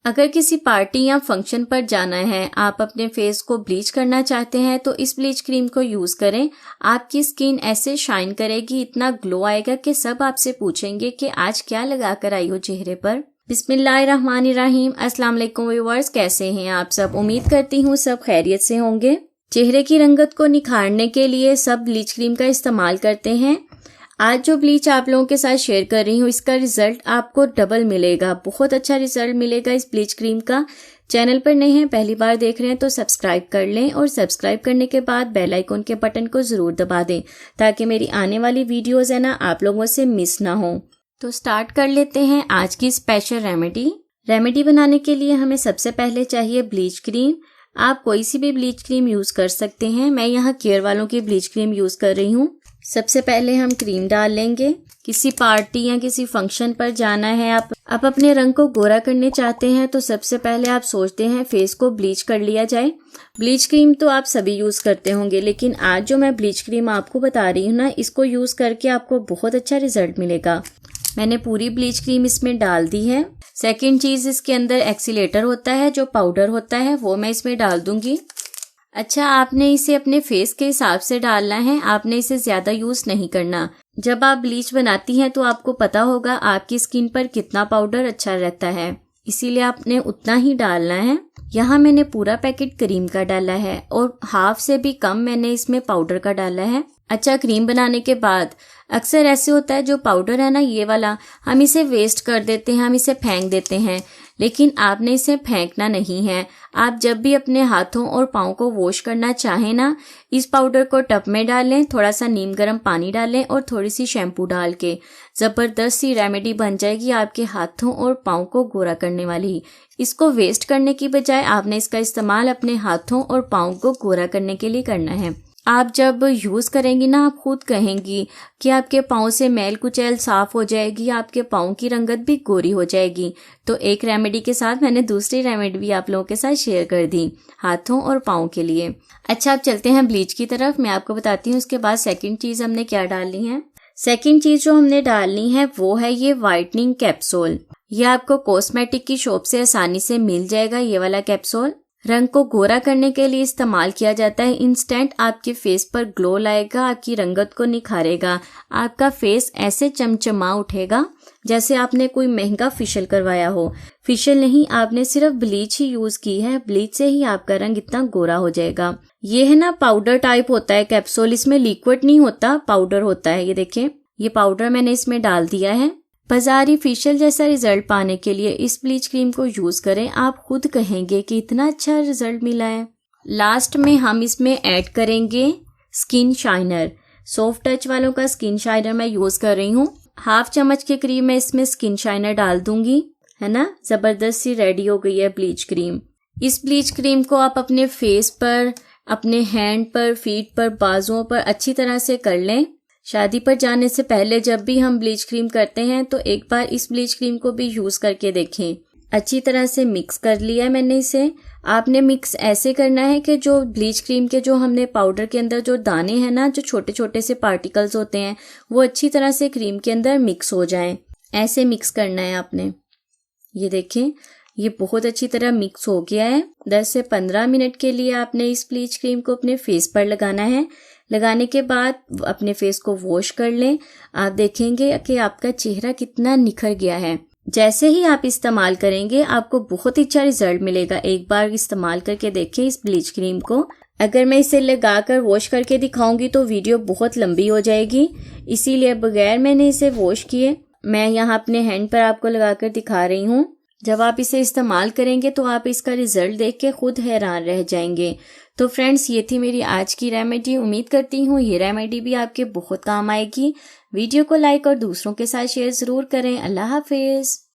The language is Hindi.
अगर किसी पार्टी या फंक्शन पर जाना है, आप अपने फेस को ब्लीच करना चाहते हैं तो इस ब्लीच क्रीम को यूज करें। आपकी स्किन ऐसे शाइन करेगी, इतना ग्लो आएगा कि सब आपसे पूछेंगे कि आज क्या लगा कर आई हो चेहरे पर। बिस्मिल्लाहिर्रहमानिर्रहीम। अस्सलाम वालेकुम व्यूअर्स, कैसे हैं आप सब? उम्मीद करती हूँ सब खैरियत से होंगे। चेहरे की रंगत को निखारने के लिए सब ब्लीच क्रीम का इस्तेमाल करते हैं। आज जो ब्लीच आप लोगों के साथ शेयर कर रही हूँ, इसका रिजल्ट आपको डबल मिलेगा। बहुत अच्छा रिजल्ट मिलेगा इस ब्लीच क्रीम का। चैनल पर नए हैं, पहली बार देख रहे हैं तो सब्सक्राइब कर लें और सब्सक्राइब करने के बाद बेल आइकन के बटन को जरूर दबा दें ताकि मेरी आने वाली वीडियोस है ना आप लोगों से मिस ना हो। तो स्टार्ट कर लेते हैं आज की स्पेशल रेमेडी बनाने के लिए हमें सबसे पहले चाहिए ब्लीच क्रीम। आप कोई सी भी ब्लीच क्रीम यूज कर सकते हैं। मैं यहाँ केयर वालों की ब्लीच क्रीम यूज कर रही हूँ। सबसे पहले हम क्रीम डाल लेंगे। किसी पार्टी या किसी फंक्शन पर जाना है, आप अपने रंग को गोरा करने चाहते हैं तो सबसे पहले आप सोचते हैं फेस को ब्लीच कर लिया जाए। ब्लीच क्रीम तो आप सभी यूज करते होंगे, लेकिन आज जो मैं ब्लीच क्रीम आपको बता रही हूँ ना, इसको यूज करके आपको बहुत अच्छा रिजल्ट मिलेगा। मैंने पूरी ब्लीच क्रीम इसमें डाल दी है। सेकेंड चीज, इसके अंदर एक्सीलेटर होता है, जो पाउडर होता है वो मैं इसमें डाल दूंगी। अच्छा, आपने इसे अपने फेस के हिसाब से डालना है, आपने इसे ज्यादा यूज नहीं करना। जब आप ब्लीच बनाती हैं तो आपको पता होगा आपकी स्किन पर कितना पाउडर अच्छा रहता है, इसीलिए आपने उतना ही डालना है। यहाँ मैंने पूरा पैकेट क्रीम का डाला है और हाफ से भी कम मैंने इसमें पाउडर का डाला है। अच्छा, क्रीम बनाने के बाद अक्सर ऐसे होता है जो पाउडर है ना, ये वाला, हम इसे वेस्ट कर देते हैं, हम इसे फेंक देते हैं, लेकिन आपने इसे फेंकना नहीं है। आप जब भी अपने हाथों और पाँव को वॉश करना चाहें ना, इस पाउडर को टब में डालें, थोड़ा सा नीम गर्म पानी डालें और थोड़ी सी शैम्पू डाल के जबरदस्त सी रेमेडी बन जाएगी आपके हाथों और पाँव को गोरा करने वाली। इसको वेस्ट करने की बजाय आपने इसका इस्तेमाल अपने हाथों और पाँव को गोरा करने के लिए करना है। आप जब यूज करेंगी ना, आप खुद कहेंगी कि आपके पाँव से मैल कुचैल साफ हो जाएगी, आपके पाँव की रंगत भी गोरी हो जाएगी। तो एक रेमेडी के साथ मैंने दूसरी रेमेडी भी आप लोगों के साथ शेयर कर दी हाथों और पाँव के लिए। अच्छा, अब चलते हैं ब्लीच की तरफ। मैं आपको बताती हूँ उसके बाद सेकंड चीज हमने क्या डालनी है। सेकंड चीज जो हमने डालनी है वो है ये व्हाइटनिंग कैप्सूल। ये आपको कॉस्मेटिक की शॉप से आसानी से मिल जाएगा। ये वाला कैप्सूल रंग को गोरा करने के लिए इस्तेमाल किया जाता है। इंस्टेंट आपके फेस पर ग्लो लाएगा, आपकी रंगत को निखारेगा, आपका फेस ऐसे चमचमा उठेगा जैसे आपने कोई महंगा फेशियल करवाया हो। फेशियल नहीं, आपने सिर्फ ब्लीच ही यूज की है, ब्लीच से ही आपका रंग इतना गोरा हो जाएगा। ये है ना पाउडर टाइप होता है कैप्सूल, इसमें लिक्विड नहीं होता, पाउडर होता है। ये देखें, ये पाउडर मैंने इसमें डाल दिया है। बाजारी फेशियल जैसा रिजल्ट पाने के लिए इस ब्लीच क्रीम को यूज करें, आप खुद कहेंगे कि इतना अच्छा रिजल्ट मिला है। लास्ट में हम इसमें ऐड करेंगे स्किन शाइनर। सॉफ्ट टच वालों का स्किन शाइनर मैं यूज कर रही हूँ। हाफ चम्मच के करीब मैं इसमें स्किन शाइनर डाल दूंगी, है ना। जबरदस्त सी रेडी हो गई है ब्लीच क्रीम। इस ब्लीच क्रीम को आप अपने फेस पर, अपने हैंड पर, फीट पर, बाजुओं पर अच्छी तरह से कर लें। शादी पर जाने से पहले जब भी हम ब्लीच क्रीम करते हैं तो एक बार इस ब्लीच क्रीम को भी यूज करके देखें। अच्छी तरह से मिक्स कर लिया है मैंने इसे। आपने मिक्स ऐसे करना है कि जो ब्लीच क्रीम के जो हमने पाउडर के अंदर जो दाने हैं ना, जो छोटे छोटे से पार्टिकल्स होते हैं, वो अच्छी तरह से क्रीम के अंदर मिक्स हो जाएं। ऐसे मिक्स करना है आपने। ये देखें, ये बहुत अच्छी तरह मिक्स हो गया है। 10 से 15 मिनट के लिए आपने इस ब्लीच क्रीम को अपने फेस पर लगाना है। लगाने के बाद अपने फेस को वॉश कर लें। आप देखेंगे कि आपका चेहरा कितना निखर गया है। जैसे ही आप इस्तेमाल करेंगे आपको बहुत ही अच्छा रिजल्ट मिलेगा। एक बार इस्तेमाल करके देखें इस ब्लीच क्रीम को। अगर मैं इसे लगाकर वॉश करके दिखाऊंगी तो वीडियो बहुत लंबी हो जाएगी, इसीलिए बगैर मैंने इसे वॉश किए मैं यहाँ अपने हैंड पर आपको लगाकर दिखा रही हूँ। जब आप इसे इस्तेमाल करेंगे तो आप इसका रिजल्ट देख के खुद हैरान रह जाएंगे। तो फ्रेंड्स, ये थी मेरी आज की रेमेडी। उम्मीद करती हूँ ये रेमेडी भी आपके बहुत काम आएगी। वीडियो को लाइक और दूसरों के साथ शेयर जरूर करें। अल्लाह हाफिज।